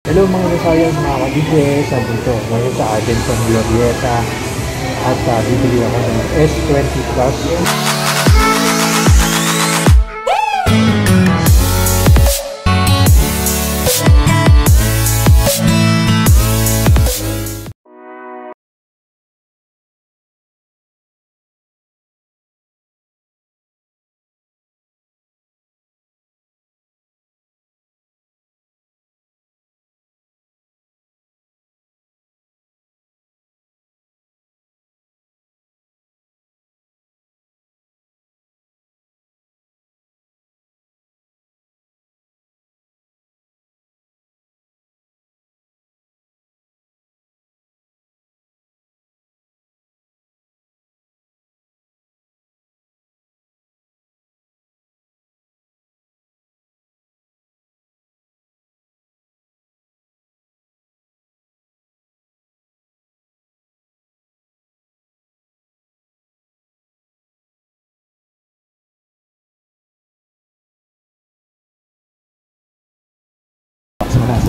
Hello mga Rosarians, mga ka-DJ, sabi ko, ngayon sa Adenton Glorieta at bibili ako ng S20 Plus.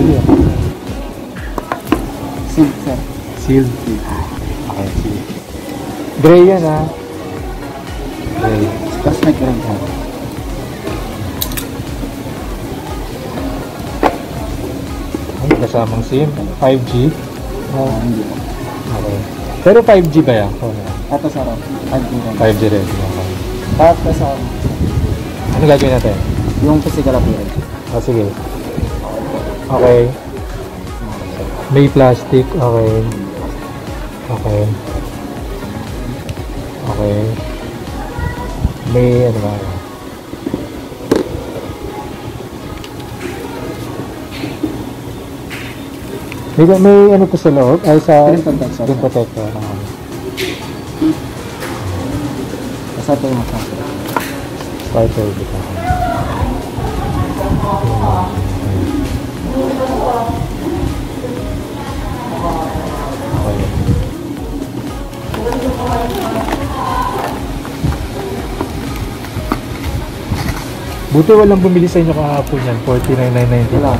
Sige. Silk, sir. Silk. Okay, silk. Gray yan ha. Gray. Tapos may gray ka. Ay, kasamang SIM. 5G. Hindi po. Okay. Pero 5G ba yan? Ito, sir. 5G rin. 5G rin. Okay. Tapos, Ano gagawin natin? yung physical appearance. Sige. Okay. May plastic. Okay. Okay. Okay. May ano ba? May ano po sa loob? Ay sa screen protector. Kasi ito yung masasya. Starter dito. Okay. Buti walang bumili sa inyo kahapon yan, 49,990. Wala.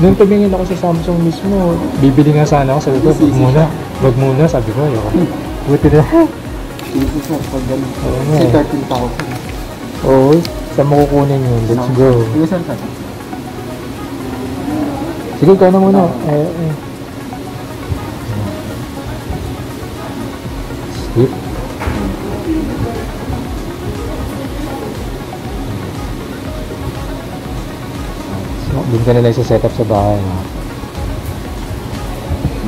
Nung tumingin ako sa Samsung mismo, bibili nga sana ako, sabi ko, wag muna, sabi ko, ayoko. Buti na. Sige, sir. Pag gano'n. Oo nga Kasi eh. 13,000. Oo, saan mo kukunin yun? Let's go. Sige, sir. Sige, ikaw na muna. Skip. So, doon ka nila isa-setup sa bahay. No?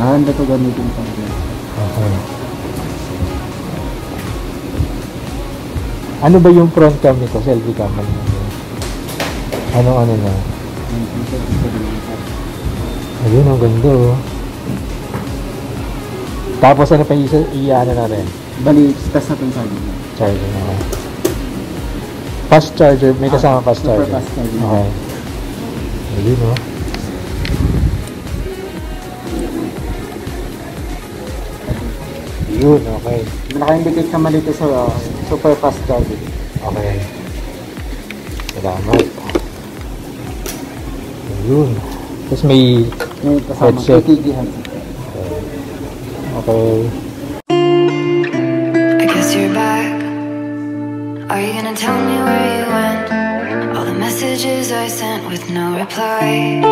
Nahanda to gamitin pa. Okay. Ano ba yung front cam nito? Selfie cam? Ano na? Ayun, ang ganda oh. Tapos ano pa i-ano na rin? Bali, test natin sa akin. Charger na. Fast charger. May kasama fast super charger. fast charger. Okay. Ayun oh. Yun, okay. Naka-indicate naman dito sa super fast charging. Okay. Salamat. Ayun. Tapos may kasama headset. ATG headset. Okay. I guess you're back. Are you gonna tell me where you went? All the messages I sent with no reply.